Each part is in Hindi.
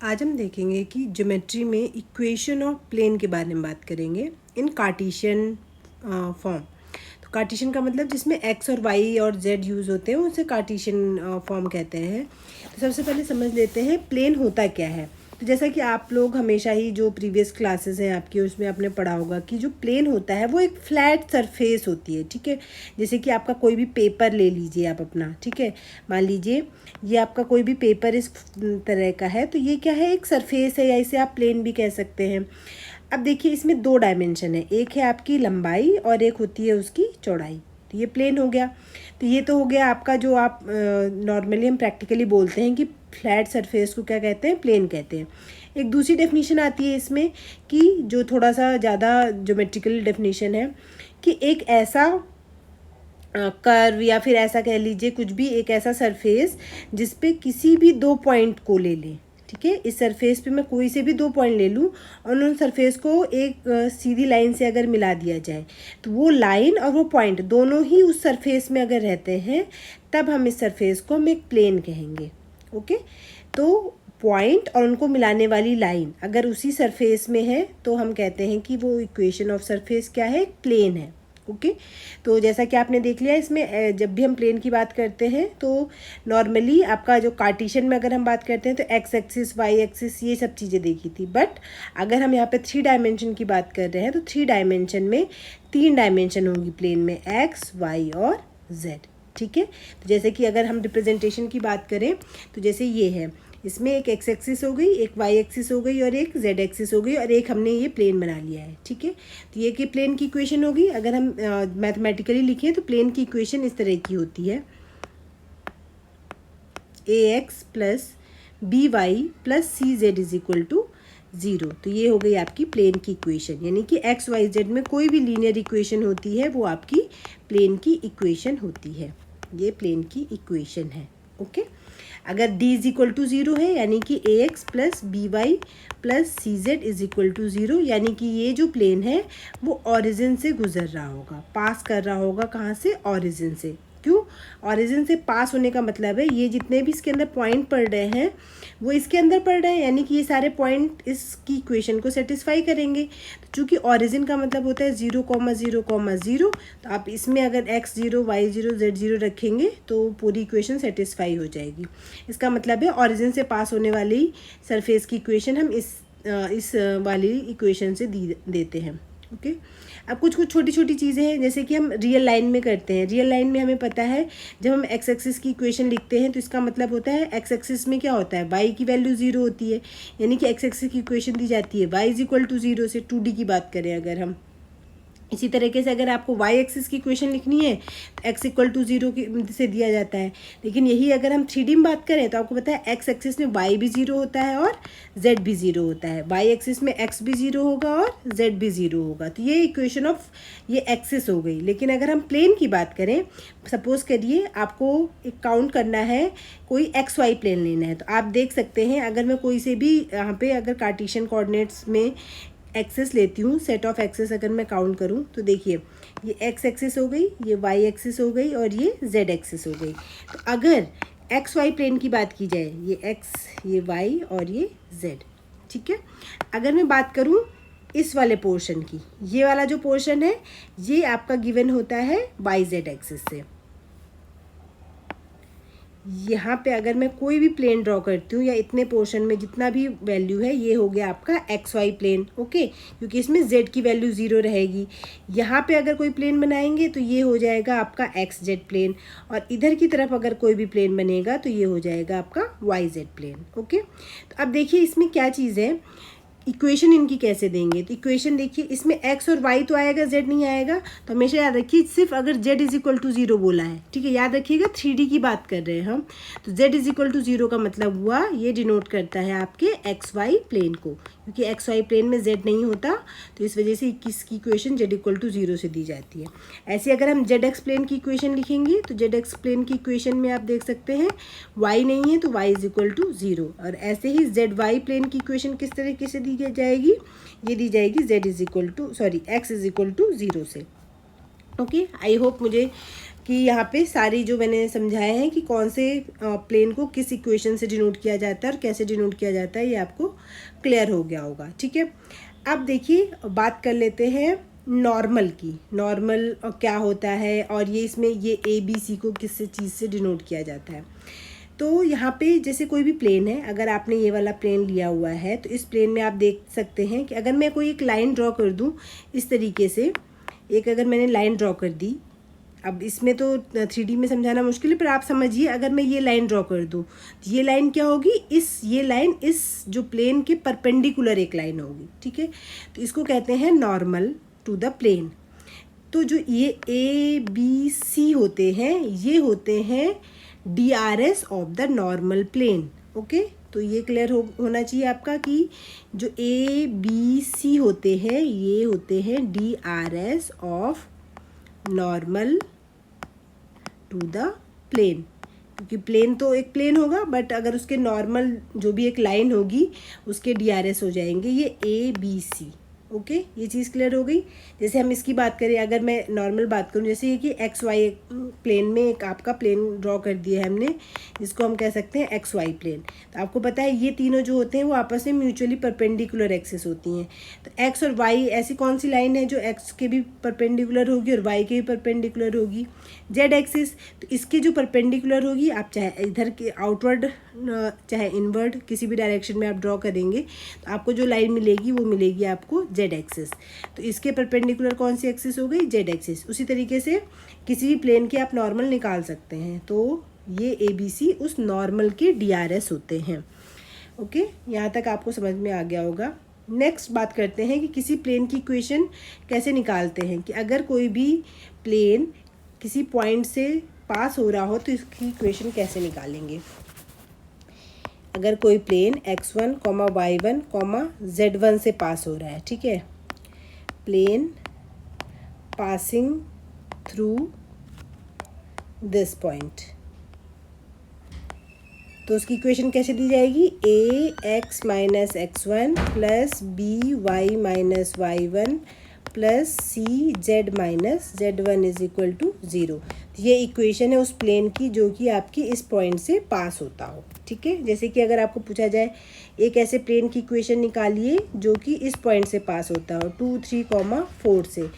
आज हम देखेंगे कि ज्योमेट्री में इक्वेशन ऑफ प्लेन के बारे में बात करेंगे इन कार्टेशियन फॉर्म। तो कार्टेशियन का मतलब जिसमें एक्स और वाई और जेड यूज़ होते हैं उसे कार्टेशियन फॉर्म कहते हैं। तो सबसे पहले समझ लेते हैं प्लेन होता क्या है। तो जैसा कि आप लोग हमेशा ही जो प्रीवियस क्लासेस हैं आपकी उसमें आपने पढ़ा होगा कि जो प्लेन होता है वो एक फ्लैट सरफेस होती है, ठीक है। जैसे कि आपका कोई भी पेपर ले लीजिए आप अपना, ठीक है। मान लीजिए ये आपका कोई भी पेपर इस तरह का है, तो ये क्या है, एक सरफेस है या इसे आप प्लेन भी कह सकते हैं। अब देखिए इसमें दो डायमेंशन है, एक है आपकी लंबाई और एक होती है उसकी चौड़ाई। तो ये प्लेन हो गया। तो ये तो हो गया आपका जो आप नॉर्मली हम प्रैक्टिकली बोलते हैं कि फ्लैट सरफेस को क्या कहते हैं, प्लेन कहते हैं। एक दूसरी डेफिनेशन आती है इसमें कि जो थोड़ा सा ज़्यादा ज्योमेट्रिकल डेफिनेशन है कि एक ऐसा कर्व या फिर ऐसा कह लीजिए कुछ भी, एक ऐसा सरफेस जिस पे किसी भी दो पॉइंट को ले लें, ठीक है। इस सरफेस पे मैं कोई से भी दो पॉइंट ले लूँ और उन सरफेस को एक सीधी लाइन से अगर मिला दिया जाए तो वो लाइन और वो पॉइंट दोनों ही उस सरफेस में अगर रहते हैं तब हम इस सरफेस को हम एक प्लेन कहेंगे। ओके, तो पॉइंट और उनको मिलाने वाली लाइन अगर उसी सरफेस में है तो हम कहते हैं कि वो इक्वेशन ऑफ सरफेस क्या है, प्लेन है। ओके, तो जैसा कि आपने देख लिया इसमें जब भी हम प्लेन की बात करते हैं तो नॉर्मली आपका जो कार्टेशियन में अगर हम बात करते हैं तो एक्स एक्सिस, वाई एक्सिस, ये सब चीज़ें देखी थी। बट अगर हम यहाँ पे 3 डायमेंशन की बात कर रहे हैं तो 3 डायमेंशन में 3 डायमेंशन होंगी प्लेन में, एक्स, वाई और जेड, ठीक है। तो जैसे कि अगर हम रिप्रेजेंटेशन की बात करें तो जैसे ये है, इसमें एक एक्स एक्सिस हो गई, एक वाई एक्सिस हो गई और एक जेड एक्सिस हो गई और एक हमने ये प्लेन बना लिया है, ठीक है। तो ये कि प्लेन की इक्वेशन होगी। अगर हम मैथमेटिकली लिखें तो प्लेन की इक्वेशन इस तरह की होती है, a x plus b y plus c z is equal to 0। तो ये हो गई आपकी प्लेन की इक्वेशन, यानी कि एक्स वाई जेड में कोई भी लीनियर इक्वेशन होती है वो आपकी प्लेन की इक्वेशन होती है। ये प्लेन की इक्वेशन है। ओके, अगर डी इज इक्वल टू 0 है यानी कि a x plus b y plus c z is equal to 0, यानी कि ये जो प्लेन है वो ऑरिजिन से गुजर रहा होगा, पास कर रहा होगा। कहाँ से, ऑरिजिन से। क्यों, ऑरिजिन से पास होने का मतलब है ये जितने भी इसके अंदर पॉइंट पड़ रहे हैं वो इसके अंदर पड़ रहे हैं, यानी कि ये सारे पॉइंट इसकी इक्वेशन को सेटिस्फाई करेंगे। तो चूँकि ऑरिजिन का मतलब होता है 0,0,0, तो आप इसमें अगर x 0, y 0, z 0 रखेंगे तो पूरी इक्वेशन सेटिस्फाई हो जाएगी। इसका मतलब है ऑरिजिन से पास होने वाली सरफेस की इक्वेशन हम इस वाली इक्वेशन से देते हैं। ओके, अब कुछ कुछ छोटी छोटी चीज़ें हैं जैसे कि हम रियल लाइन में करते हैं। रियल लाइन में हमें पता है जब हम एक्स एक्सिस की इक्वेशन लिखते हैं तो इसका मतलब होता है एक्स एक्सिस में क्या होता है, वाई की वैल्यू 0 होती है, यानी कि एक्स एक्सिस की इक्वेशन दी जाती है वाई इज इक्वल टू 0 से। 2D की बात करें अगर हम, इसी तरीके से अगर आपको वाई एक्सिस की इक्वेशन लिखनी है तो एक्स इक्वल टू 0 से दिया जाता है। लेकिन यही अगर हम 3D में बात करें तो आपको पता है एक्स एक्सिस में वाई भी 0 होता है और जेड भी 0 होता है। वाई एक्सिस में एक्स भी 0 होगा और जेड भी 0 होगा। तो ये इक्वेशन ऑफ ये एक्सिस हो गई। लेकिन अगर हम प्लेन की बात करें, सपोज करिए आपको एक काउंट करना है, कोई एक्स वाई प्लेन लेना है, तो आप देख सकते हैं अगर मैं कोई से भी यहाँ पे अगर कार्टेशियन कोऑर्डिनेट्स में एक्सेस लेती हूँ, सेट ऑफ एक्सेस अगर मैं काउंट करूँ तो देखिए ये एक्स एक्सिस हो गई, ये वाई एक्सिस हो गई और ये जेड एक्सिस हो गई। तो अगर एक्स वाई प्लेन की बात की जाए, ये एक्स, ये वाई और ये जेड, ठीक है। अगर मैं बात करूँ इस वाले पोर्शन की, ये वाला जो पोर्शन है ये आपका गिवन होता है वाई जेड एक्सिस से। यहाँ पे अगर मैं कोई भी प्लेन ड्रॉ करती हूँ या इतने पोर्शन में जितना भी वैल्यू है, ये हो गया आपका एक्स वाई प्लेन। ओके, क्योंकि इसमें जेड की वैल्यू 0 रहेगी। यहाँ पे अगर कोई प्लेन बनाएंगे तो ये हो जाएगा आपका एक्स जेड प्लेन, और इधर की तरफ अगर कोई भी प्लेन बनेगा तो ये हो जाएगा आपका वाई जेड प्लेन। ओके, तो अब देखिए इसमें क्या चीज़ है, इक्वेशन इनकी कैसे देंगे। तो इक्वेशन देखिए इसमें एक्स और वाई तो आएगा, जेड नहीं आएगा। तो हमेशा याद रखिए सिर्फ अगर जेड इज इक्वल टू 0 बोला है, ठीक है, याद रखिएगा 3D की बात कर रहे हैं हम, तो जेड इज इक्वल टू 0 का मतलब हुआ ये डिनोट करता है आपके एक्स वाई प्लेन को, क्योंकि एक्स वाई प्लेन में जेड नहीं होता तो इस वजह से 21 की इक्वेशन जेड इक्वल टू 0 से दी जाती है। ऐसे अगर हम जेड एक्स प्लेन की इक्वेशन लिखेंगे तो जेड एक्स प्लेन की इक्वेशन में आप देख सकते हैं वाई नहीं है तो वाई इज इक्वल टू 0, और ऐसे ही जेड वाई प्लेन की इक्वेशन किस तरीके से दी जाएगी, ये दी जाएगी z is equal to x is equal to 0 से। ओके, आई होप मुझे कि यहाँ पे सारी जो मैंने समझाया है कि कौन से प्लेन को किस इक्वेशन से डिनोट किया जाता है और कैसे डिनोट किया जाता है, ये आपको क्लियर हो गया होगा। ठीक है, अब देखिए बात कर लेते हैं नॉर्मल की। नॉर्मल क्या होता है और ये इसमें ये ABC को किस चीज़ से डिनोट किया जाता है। तो यहाँ पे जैसे कोई भी प्लेन है, अगर आपने ये वाला प्लेन लिया हुआ है तो इस प्लेन में आप देख सकते हैं कि अगर मैं कोई एक लाइन ड्रॉ कर दूँ इस तरीके से, एक अगर मैंने लाइन ड्रॉ कर दी, अब इसमें तो 3D में समझाना मुश्किल है, पर आप समझिए अगर मैं ये लाइन ड्रॉ कर दूँ तो ये लाइन क्या होगी, ये लाइन इस जो प्लेन के परपेंडिकुलर एक लाइन होगी। ठीक है, तो इसको कहते हैं नॉर्मल टू द प्लेन। तो जो ये ABC होते हैं ये होते हैं DRS of the normal plane. Okay, तो ये क्लियर होना चाहिए आपका कि जो ABC होते हैं ये होते हैं DRS of normal to the plane, क्योंकि प्लेन तो एक प्लेन होगा बट अगर उसके नॉर्मल जो भी एक लाइन होगी उसके DRS हो जाएंगे ये ABC। ओके, ये चीज़ क्लियर हो गई। जैसे हम इसकी बात करें, अगर मैं नॉर्मल बात करूँ, जैसे ये कि XY प्लेन में एक आपका प्लेन ड्रॉ कर दिया है हमने, जिसको हम कह सकते हैं XY प्लेन। तो आपको पता है ये तीनों जो होते हैं वो आपस में म्यूचुअली परपेंडिकुलर एक्सिस होती हैं। तो X और Y ऐसी कौन सी लाइन है जो X के भी परपेंडिकुलर होगी और Y के भी परपेंडिकुलर होगी? Z axis. तो इसके जो परपेंडिकुलर होगी, आप चाहे इधर के आउटवर्ड चाहे इनवर्ड किसी भी डायरेक्शन में आप ड्रॉ करेंगे तो आपको जो लाइन मिलेगी वो मिलेगी आपको Z एक्सिस। तो इसके परपेंडिकुलर कौन सी एक्सिस हो गई? Z axis. उसी तरीके से किसी भी प्लेन के आप नॉर्मल निकाल सकते हैं। तो ये ABC उस नॉर्मल के DRS होते हैं। ओके, यहाँ तक आपको समझ में आ गया होगा। नेक्स्ट बात करते हैं कि किसी प्लेन की इक्वेशन कैसे निकालते हैं, कि अगर कोई भी प्लेन किसी पॉइंट से पास हो रहा हो तो इसकी इक्वेशन कैसे निकालेंगे। अगर कोई प्लेन x1, y1, z1 से पास हो रहा है, ठीक है, plane passing through this point, तो उसकी इक्वेशन कैसे दी जाएगी? ax minus x1 plus by minus y1 plus cz minus z1 is equal to 0। ये इक्वेशन है उस प्लेन की जो कि आपकी इस पॉइंट से पास होता हो। ठीक है, जैसे कि अगर आपको पूछा जाए एक ऐसे प्लेन की इक्वेशन निकालिए जो कि इस पॉइंट से पास होता हो 2, 3, 4 से,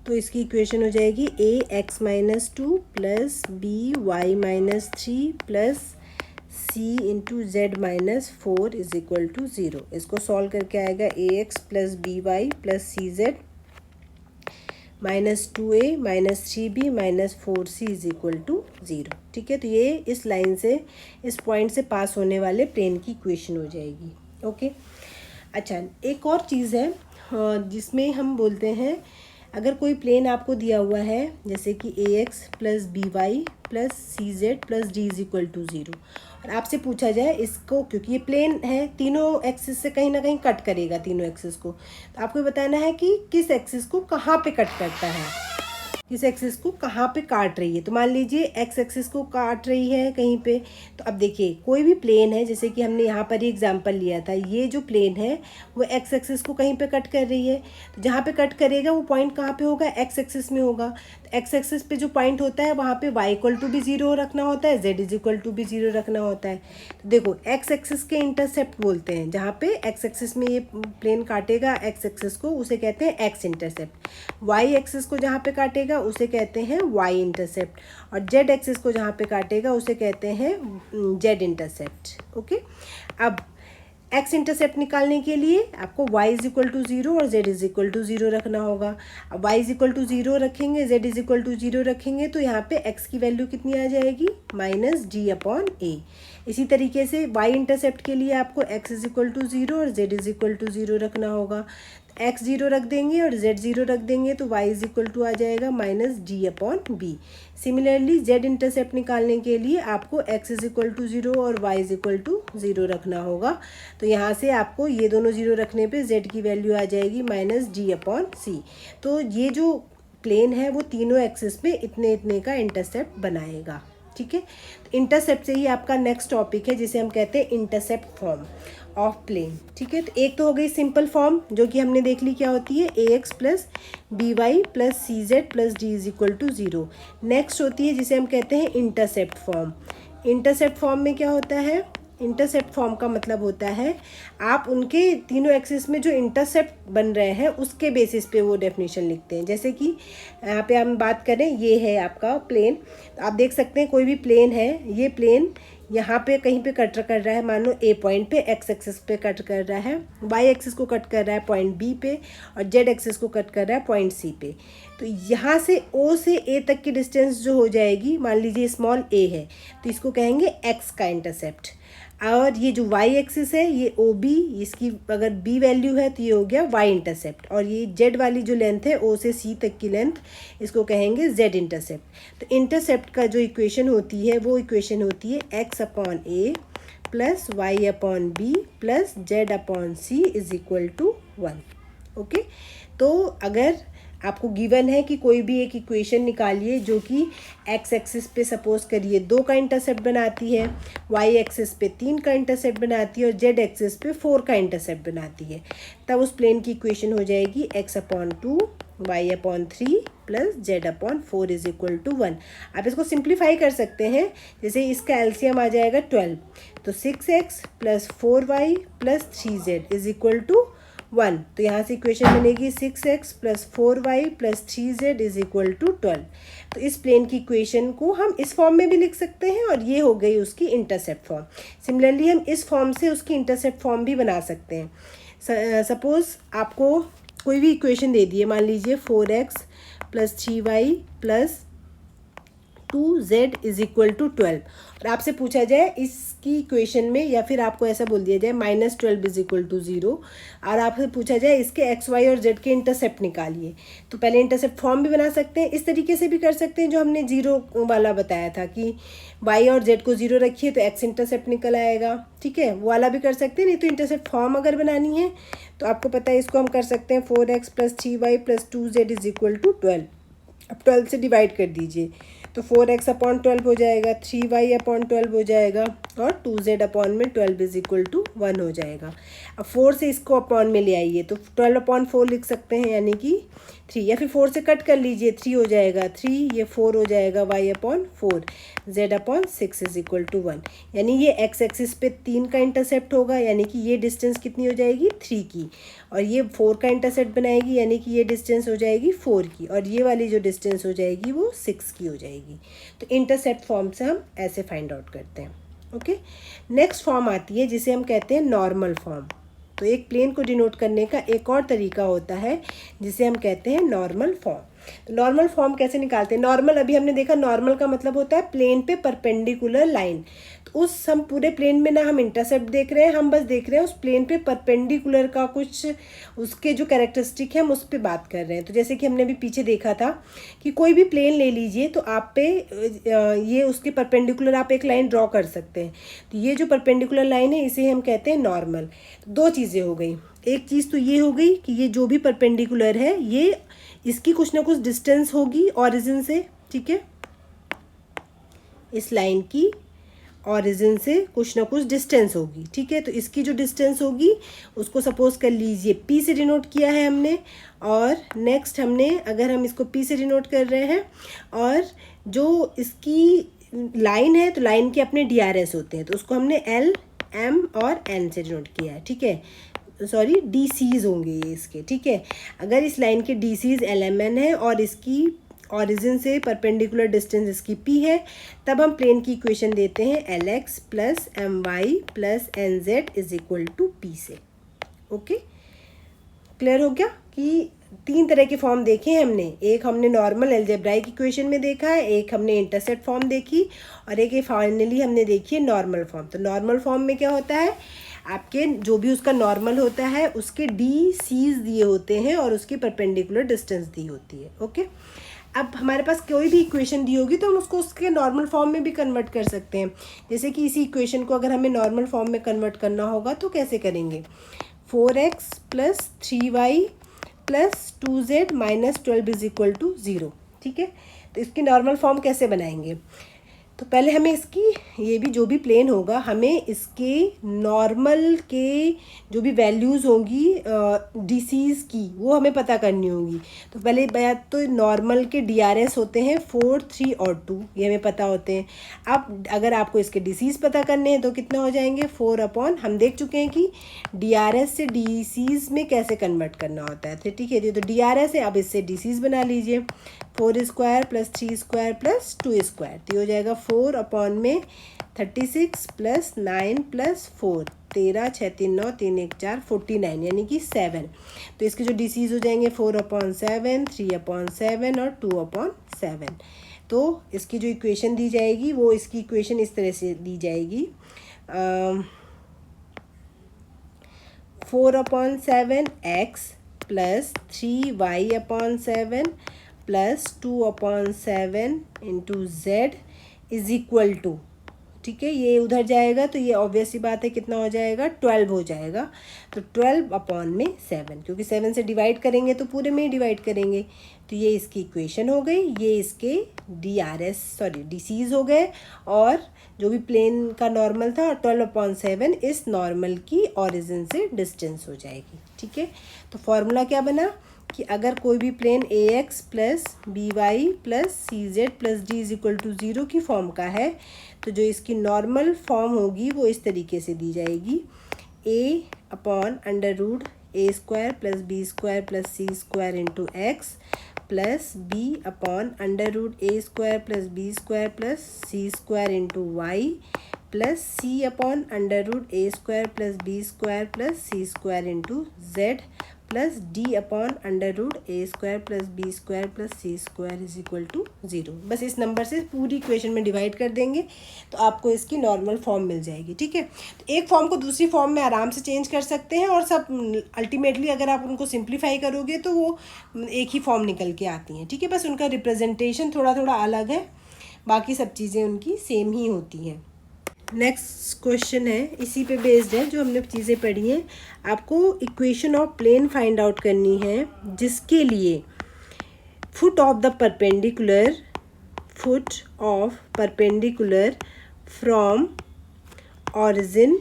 तो इसकी इक्वेशन हो जाएगी ax minus 2 plus by minus 3 plus c into z minus 4 is equal to 0। इसको सॉल्व करके आएगा ax plus by plus c z minus 2a minus 3b minus 4c is equal to 0। ठीक है, तो ये इस लाइन से इस पॉइंट से पास होने वाले प्लेन की इक्वेशन हो जाएगी। ओके, अच्छा, एक और चीज़ है जिसमें हम बोलते हैं अगर कोई प्लेन आपको दिया हुआ है जैसे कि ax plus by plus c z plus d is equal to 0, और आपसे पूछा जाए इसको, क्योंकि ये प्लेन है तीनों एक्सिस से कहीं ना कहीं कट करेगा तीनों एक्सिस को, तो आपको बताना है कि किस एक्सिस को कहाँ पे कट करता है, किस एक्सिस को कहाँ पे काट रही है। तो मान लीजिए एक्स एक्सिस को काट रही है कहीं पे, तो अब देखिए कोई भी प्लेन है, जैसे कि हमने यहाँ पर ही एग्जांपल लिया था, ये जो प्लेन है वो एक्स एक्सिस को कहीं पे कट कर रही है, तो जहाँ पे कट करेगा वो पॉइंट कहाँ पे होगा? एक्स एक्सिस में होगा। तो एक्स एक्सिस पे जो पॉइंट होता है वहाँ पे y इक्वल टू भी 0 रखना होता है, z इज इक्वल टू भी 0 रखना होता है। तो देखो एक्स एक्सिस के इंटरसेप्ट बोलते हैं, जहाँ पे एक्स एक्सिस में ये प्लेन काटेगा एक्स एक्सिस को उसे कहते हैं एक्स इंटरसेप्ट, वाई एक्सिस को जहाँ पे काटेगा उसे कहते हैं वाई इंटरसेप्ट, और जेड एक्सिस को जहाँ पे काटेगा उसे कहते हैं जेड इंटरसेप्ट। ओके, अब एक्स इंटरसेप्ट निकालने के लिए आपको y इज इक्वल टू 0 और z इज इक्वल टू 0 रखना होगा। अब y इज इक्वल टू 0 रखेंगे, z इज इक्वल टू 0 रखेंगे, तो यहाँ पे x की वैल्यू कितनी आ जाएगी? Minus d upon a। इसी तरीके से y इंटरसेप्ट के लिए आपको x इज इक्वल टू 0 और z इज इक्वल टू 0 रखना होगा। x 0 रख देंगे और z 0 रख देंगे तो y इज इक्वल टू आ जाएगा minus d upon b। Similarly z intercept निकालने के लिए आपको x इज इक्वल टू 0 और y इज इक्वल टू 0 रखना होगा। तो यहाँ से आपको ये दोनों 0 रखने पे z की वैल्यू आ जाएगी माइनस d अपॉन c। तो ये जो प्लेन है वो तीनों एक्सिस में इतने इतने का इंटरसेप्ट बनाएगा। ठीक है। तो इंटरसेप्ट से ही आपका नेक्स्ट टॉपिक है जिसे हम कहते हैं इंटरसेप्ट फॉर्म ऑफ प्लेन, ठीक है। तो एक तो हो गई सिंपल फॉर्म जो कि हमने देख ली क्या होती है, ax plus b y plus c z plus d is equal to 0। Next होती है जिसे हम कहते हैं इंटरसेप्ट फॉर्म। इंटरसेप्ट फॉर्म में क्या होता है, इंटरसेप्ट फॉर्म का मतलब होता है आप उनके तीनों एक्सिस में जो इंटरसेप्ट बन रहे हैं उसके बेसिस पे वो डेफिनेशन लिखते हैं। जैसे कि यहाँ पे हम बात करें, ये है आपका प्लेन, आप देख सकते हैं कोई भी प्लेन है, ये प्लेन यहाँ पे कहीं पे कट कर रहा है, मान लो ए पॉइंट पे एक्स एक्सिस पे कट कर रहा है, वाई एक्सिस को कट कर रहा है पॉइंट बी पे, और जेड एक्सिस को कट कर रहा है पॉइंट सी पे। तो यहाँ से ओ से ए तक की डिस्टेंस जो हो जाएगी, मान लीजिए स्मॉल ए है, तो इसको कहेंगे एक्स का इंटरसेप्ट। और ये जो वाई एक्सिस है ये ओ बी, इसकी अगर बी वैल्यू है तो ये हो गया वाई इंटरसेप्ट। और ये जेड वाली जो लेंथ है ओ से सी तक की लेंथ, इसको कहेंगे जेड इंटरसेप्ट। तो इंटरसेप्ट का जो इक्वेशन होती है वो इक्वेशन होती है x upon a plus y upon b plus z upon c is equal to 1। Okay, तो अगर आपको गिवन है कि कोई भी एक इक्वेशन निकालिए जो कि एक्स एक्सिस पे सपोज करिए 2 का इंटरसेप्ट बनाती है, वाई एक्सिस पे 3 का इंटरसेप्ट बनाती है और जेड एक्सिस पे 4 का इंटरसेप्ट बनाती है, तब उस प्लेन की इक्वेशन हो जाएगी x upon 2 y upon 3 plus z upon 4 is equal to 1। आप इसको सिंप्लीफाई कर सकते हैं, जैसे इसका एलसीएम आ जाएगा 12, तो 6x plus 4y plus 3z is equal to 1। तो यहाँ से इक्वेशन बनेगी 6x plus 4y plus 3z is equal to 12। तो इस प्लेन की इक्वेशन को हम इस फॉर्म में भी लिख सकते हैं और ये हो गई उसकी इंटरसेप्ट फॉर्म। सिमिलरली हम इस फॉर्म से उसकी इंटरसेप्ट फॉर्म भी बना सकते हैं। सपोज़ आपको कोई भी इक्वेशन दे दी है, मान लीजिए 4x plus 3y plus 2z is equal to 12, और आपसे पूछा जाए इसकी इक्वेशन में, या फिर आपको ऐसा बोल दिया जाए -12 इज इक्वल टू 0, और आपसे पूछा जाए इसके x y और z के इंटरसेप्ट निकालिए, तो पहले इंटरसेप्ट फॉर्म भी बना सकते हैं, इस तरीके से भी कर सकते हैं जो हमने 0 वाला बताया था कि y और z को 0 रखिए तो x इंटरसेप्ट निकल आएगा, ठीक है, वो वाला भी कर सकते हैं। नहीं तो इंटरसेप्ट फॉर्म अगर बनानी है तो आपको पता है इसको हम कर सकते हैं 4x plus 3y plus 2z is equal to 12। अब 12 से डिवाइड कर दीजिए तो 4x अपॉन 12 हो जाएगा, 3y अपॉन 12 हो जाएगा और 2z अपॉन में 12 इज इक्वल टू 1 हो जाएगा। अब 4 से इसको अपॉन में ले आइए तो 12 अपॉन 4 लिख सकते हैं, यानी कि 3, या फिर 4 से कट कर लीजिए, 3 हो जाएगा 3, ये 4 हो जाएगा y upon 4, z upon 6 is equal to 1। यानी ये x एक्सिस पे 3 का इंटरसेप्ट होगा, यानी कि ये डिस्टेंस कितनी हो जाएगी 3 की, और ये 4 का इंटरसेप्ट बनाएगी, यानी कि ये डिस्टेंस हो जाएगी 4 की, और ये वाली जो डिस्टेंस हो जाएगी वो 6 की हो जाएगी। तो इंटरसेप्ट फॉर्म से हम ऐसे फाइंड आउट करते हैं। ओके, नेक्स्ट फॉर्म आती है जिसे हम कहते हैं नॉर्मल फॉर्म। तो एक प्लेन को डिनोट करने का एक और तरीका होता है जिसे हम कहते हैं नॉर्मल फॉर्म। तो नॉर्मल फॉर्म कैसे निकालते हैं? नॉर्मल अभी हमने देखा, नॉर्मल का मतलब होता है प्लेन पे परपेंडिकुलर लाइन। तो उस हम पूरे प्लेन में ना हम इंटरसेप्ट देख रहे हैं, हम बस देख रहे हैं उस प्लेन पे परपेंडिकुलर का कुछ उसके जो कैरेक्टरिस्टिक है हम उस पर बात कर रहे हैं। तो जैसे कि हमने अभी पीछे देखा था कि कोई भी प्लेन ले लीजिए तो आप पे ये उसके परपेंडिकुलर आप एक लाइन ड्रॉ कर सकते हैं। तो ये जो परपेंडिकुलर लाइन है इसे हम कहते हैं नॉर्मल। तो 2 चीज़ें हो गई, एक चीज़ तो ये हो गई कि ये जो भी परपेंडिकुलर है ये इसकी कुछ ना कुछ डिस्टेंस होगी ऑरिजिन से, ठीक है, इस लाइन की ऑरिजिन से कुछ ना कुछ डिस्टेंस होगी, ठीक है। तो इसकी जो डिस्टेंस होगी उसको सपोज कर लीजिए p से डिनोट किया है हमने, और नेक्स्ट हमने अगर हम इसको p से डिनोट कर रहे हैं, और जो इसकी लाइन है तो लाइन के अपने DRS होते हैं, तो उसको हमने L, M और N से डिनोट किया है, ठीक है, सॉरी DCs होंगे ये इसके, ठीक है। अगर इस लाइन के DCs LMN है और इसकी ऑरिजिन से परपेंडिकुलर डिस्टेंस इसकी p है, तब हम प्लेन की इक्वेशन देते हैं LX plus MY plus NZ is equal to p से। ओके, क्लियर हो गया कि 3 तरह के फॉर्म देखे हैं हमने। एक हमने नॉर्मल अलजेब्राइक इक्वेशन में देखा है, एक हमने इंटरसेप्ट फॉर्म देखी, और एक फाइनली हमने देखी है नॉर्मल फॉर्म। तो नॉर्मल फॉर्म में क्या होता है, आपके जो भी उसका नॉर्मल होता है उसके DCs दिए होते हैं और उसकी परपेंडिकुलर डिस्टेंस दी होती है। ओके, अब हमारे पास कोई भी इक्वेशन दी होगी तो हम उसको उसके नॉर्मल फॉर्म में भी कन्वर्ट कर सकते हैं। जैसे कि इसी इक्वेशन को अगर हमें नॉर्मल फॉर्म में कन्वर्ट करना होगा तो कैसे करेंगे, 4x plus 3y plus 2z minus 12 is equal to 0, ठीक है। तो इसकी नॉर्मल फॉर्म कैसे बनाएंगे, तो पहले हमें इसकी ये भी जो भी प्लेन होगा हमें इसके नॉर्मल के जो भी वैल्यूज़ होंगी डीसीज़ की वो हमें पता करनी होगी। तो पहले बात तो नॉर्मल के डीआरएस होते हैं 4, 3 और 2, ये हमें पता होते हैं। अब अगर आपको इसके डीसीज़ पता करने हैं तो कितना हो जाएंगे 4 अपॉन, हम देख चुके हैं कि डीआरएस से डीसीज़ में कैसे कन्वर्ट करना होता है। तो ठीक है, तो डीआरएस है, अब इससे डीसीज़ बना लीजिए 4 square plus 3 square plus 2 square, तो ये हो जाएगा 4 अपॉन में 36 प्लस 9 प्लस 4, 13, 6, 3, 9, 3, 1, 4, 49 यानी कि 7। तो इसके जो डीसीज हो जाएंगे 4 अपॉन 7, 3 अपॉन 7 और 2 अपॉन 7। तो इसकी जो इक्वेशन दी जाएगी वो इसकी इक्वेशन इस तरह से दी जाएगी 4 upon 7 x plus 3y upon 7 plus 2 upon 7 into z is equal to, ठीक है, ये उधर जाएगा तो ये ऑब्वियस सी बात है कितना हो जाएगा 12 हो जाएगा। तो 12 अपॉन में 7, क्योंकि 7 से डिवाइड करेंगे तो पूरे में ही डिवाइड करेंगे। तो ये इसकी इक्वेशन हो गई, ये इसके डीसीज हो गए, और जो भी प्लेन का नॉर्मल था, और 12 अपॉन 7 इस नॉर्मल की ऑरिजिन से डिस्टेंस हो जाएगी। ठीक है, तो फॉर्मूला क्या बना कि अगर कोई भी plane a x plus b y plus c z plus d is equal to 0 की फॉर्म का है, तो जो इसकी नॉर्मल फॉर्म होगी वो इस तरीके से दी जाएगी a upon under root a square plus b square plus c square into x plus b upon under root a square plus b square plus c square into y plus c upon under root a square plus b square plus c square into z plus d upon under root a square plus b square plus c square is equal to 0। बस इस नंबर से पूरी इक्वेशन में डिवाइड कर देंगे तो आपको इसकी नॉर्मल फॉर्म मिल जाएगी। ठीक है, तो एक फॉर्म को दूसरी फॉर्म में आराम से चेंज कर सकते हैं, और सब अल्टीमेटली अगर आप उनको सिंप्लीफाई करोगे तो वो एक ही फॉर्म निकल के आती हैं। ठीक है, बस उनका रिप्रेजेंटेशन थोड़ा थोड़ा अलग है, बाकी सब चीज़ें उनकी सेम ही होती हैं। नेक्स्ट क्वेश्चन है, इसी पे बेस्ड है जो हमने चीज़ें पढ़ी हैं। आपको equation of plane find out करनी है, जिसके लिए foot of perpendicular from origin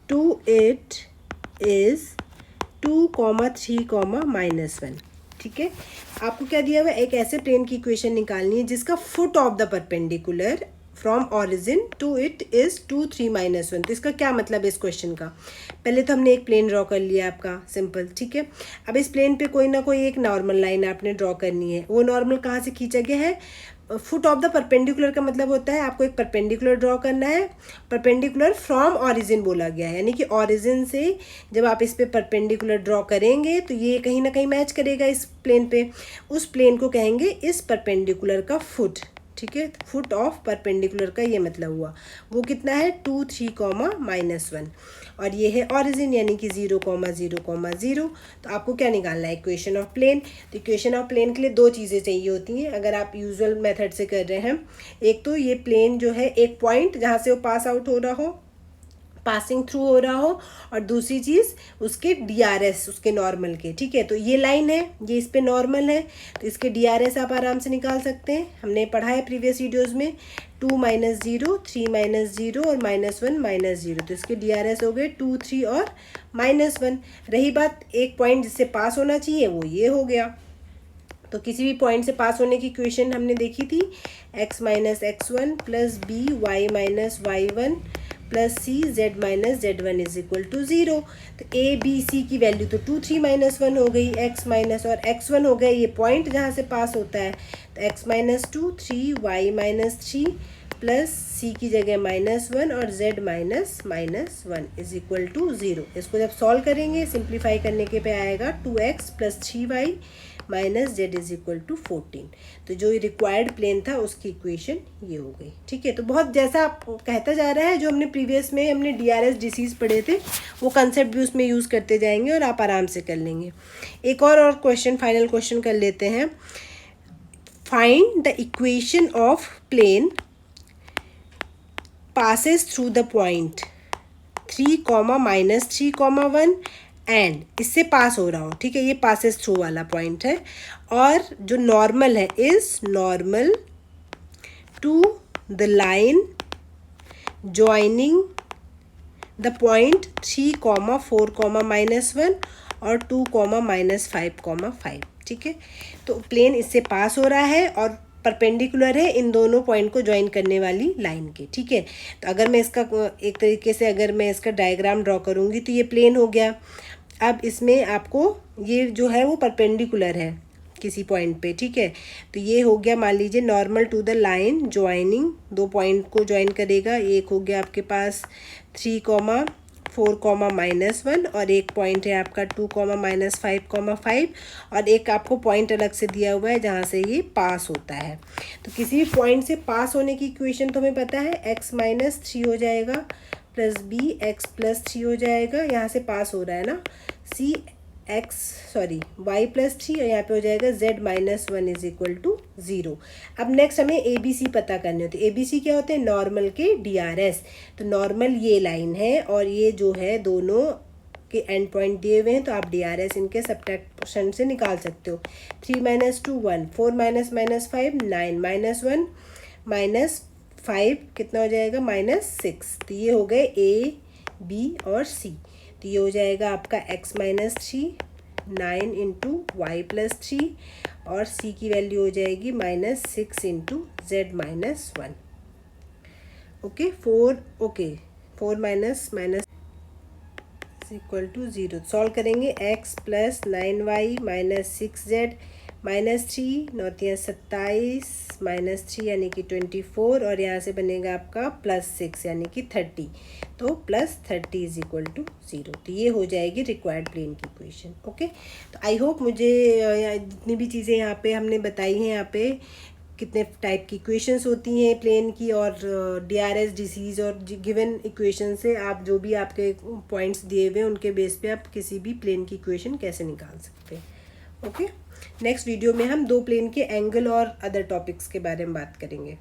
to it is 2, 3, -1। ठीक है, आपको क्या दिया हुआ है, एक ऐसे प्लेन की इक्वेशन निकालनी है जिसका foot of the perpendicular from origin to it is 2, 3, -1। तो इसका क्या मतलब है इस क्वेश्चन का? पहले तो हमने एक प्लेन ड्रॉ कर लिया आपका सिंपल। ठीक है, अब इस प्लेन पे कोई ना कोई एक नॉर्मल लाइन आपने ड्रॉ करनी है। वो नॉर्मल कहाँ से खींचा गया है? फुट ऑफ द परपेंडिकुलर का मतलब होता है आपको एक परपेंडिकुलर ड्रॉ करना है। परपेंडिकुलर फ्रॉम ऑरिजिन बोला गया है, यानी कि ऑरिजिन से जब आप इस पे परपेंडिकुलर ड्रॉ करेंगे तो ये कहीं ना कहीं मैच करेगा इस प्लेन पे। उस प्लेन को कहेंगे इस परपेंडिकुलर का फुट। ठीक है, फुट ऑफ परपेंडिकुलर का ये मतलब हुआ, वो कितना है 2, 3, -1, और ये है ऑरिजिन यानी कि 0, 0, 0। तो आपको क्या निकालना है? Equation of plane. तो इक्वेशन ऑफ प्लेन के लिए दो चीज़ें चाहिए होती हैं अगर आप यूजुअल मेथड से कर रहे हैं। एक तो ये प्लेन जो है, एक पॉइंट जहाँ से वो पास आउट हो रहा हो, पासिंग थ्रू हो रहा हो, और दूसरी चीज़ उसके डीआरएस उसके नॉर्मल के। ठीक है, तो ये लाइन है, ये इस पे नॉर्मल है, तो इसके डीआरएस आप आराम से निकाल सकते हैं। हमने पढ़ा है प्रीवियस वीडियोस में 2, -0, 3, -0 और -1, -0। तो इसके डीआरएस हो गए 2, 3 और -1। रही बात एक पॉइंट जिससे पास होना चाहिए, वो ये हो गया। तो किसी भी पॉइंट से पास होने की इक्वेशन हमने देखी थी, x - x1 plus b y - y1 प्लस c z minus Z1 is equal to 0। तो ए बी सी की वैल्यू तो 2, 3, -1 हो गई, x माइनस और x1 हो गए ये पॉइंट जहाँ से पास होता है। तो x - 2, 3, y - 3 प्लस सी की जगह -1 और z -1 इज इक्वल टू 0। इसको जब सॉल्व करेंगे, सिंप्लीफाई करने के पे आएगा 2x plus 3y minus z is equal to 14। तो जो रिक्वायर्ड प्लेन था उसकी इक्वेशन ये हो गई। ठीक है, तो बहुत जैसा आप कहता जा रहा है, जो हमने प्रीवियस में हमने डीआरएस डीसीज पढ़े थे वो कंसेप्ट भी उसमें यूज़ करते जाएंगे और आप आराम से कर लेंगे। एक और क्वेश्चन, फाइनल क्वेश्चन कर लेते हैं। Find the equation of plane passes through the point 3, -3, 1 and इससे पास हो रहा हो। ठीक है, ये पासेस थ्रू वाला पॉइंट है, और जो नॉर्मल है is normal to the line joining the point 3, 4, -1 और 2, -5, 5। ठीक है, तो प्लेन इससे पास हो रहा है और परपेंडिकुलर है इन दोनों पॉइंट को ज्वाइन करने वाली लाइन के। ठीक है, तो अगर मैं इसका एक तरीके से अगर मैं इसका डायग्राम ड्रॉ करूँगी तो ये प्लेन हो गया। अब इसमें आपको ये जो है वो परपेंडिकुलर है किसी पॉइंट पे। ठीक है, तो ये हो गया मान लीजिए normal to the line joining, दो पॉइंट को ज्वाइन करेगा। एक हो गया आपके पास 3, 4, -1 और एक पॉइंट है आपका 2, -5, 5 और एक आपको पॉइंट अलग से दिया हुआ है जहाँ से ये पास होता है। तो किसी भी पॉइंट से पास होने की इक्वेशन तो हमें पता है x -3 हो जाएगा प्लस बी एक्स प्लस 3 हो जाएगा। यहाँ से पास हो रहा है ना y +3 और यहाँ पे हो जाएगा z -1 इज इक्वल टू 0। अब नेक्स्ट हमें ए बी सी पता करने होते हैं। ए बी सी क्या होते हैं? नॉर्मल के DRS। तो नॉर्मल ये लाइन है और ये जो है दोनों के एंड पॉइंट दिए हुए हैं, तो आप DRS इनके सब्ट्रैक्शन से निकाल सकते हो। 3 - 2 1, 4 - -5 9, -1 -5 कितना हो जाएगा? -6। तो ये हो गए A, B और C। तो ये हो जाएगा आपका x -3 9 × y + 3 और c की वैल्यू हो जाएगी -6 × z -1। Okay, 4 minus equal to 0। Solve करेंगे x + 9y - 6z -3 9 27 -3 यानी कि 24 और यहाँ से बनेगा आपका +6 यानी कि 30। तो +30 इज इक्वल टू 0। तो ये हो जाएगी रिक्वायर्ड प्लेन की इक्वेशन। ओके, तो आई होप मुझे जितनी भी चीज़ें यहाँ पे हमने बताई हैं, यहाँ पे कितने टाइप की इक्वेशंस होती हैं प्लेन की और DRS डिसीज और गिवन इक्वेशन से आप जो भी आपके पॉइंट्स दिए हुए हैं उनके बेस पे आप किसी भी प्लेन की इक्वेशन कैसे निकाल सकते हैं। ओके, नेक्स्ट वीडियो में हम दो प्लेन के एंगल और अदर टॉपिक्स के बारे में बात करेंगे।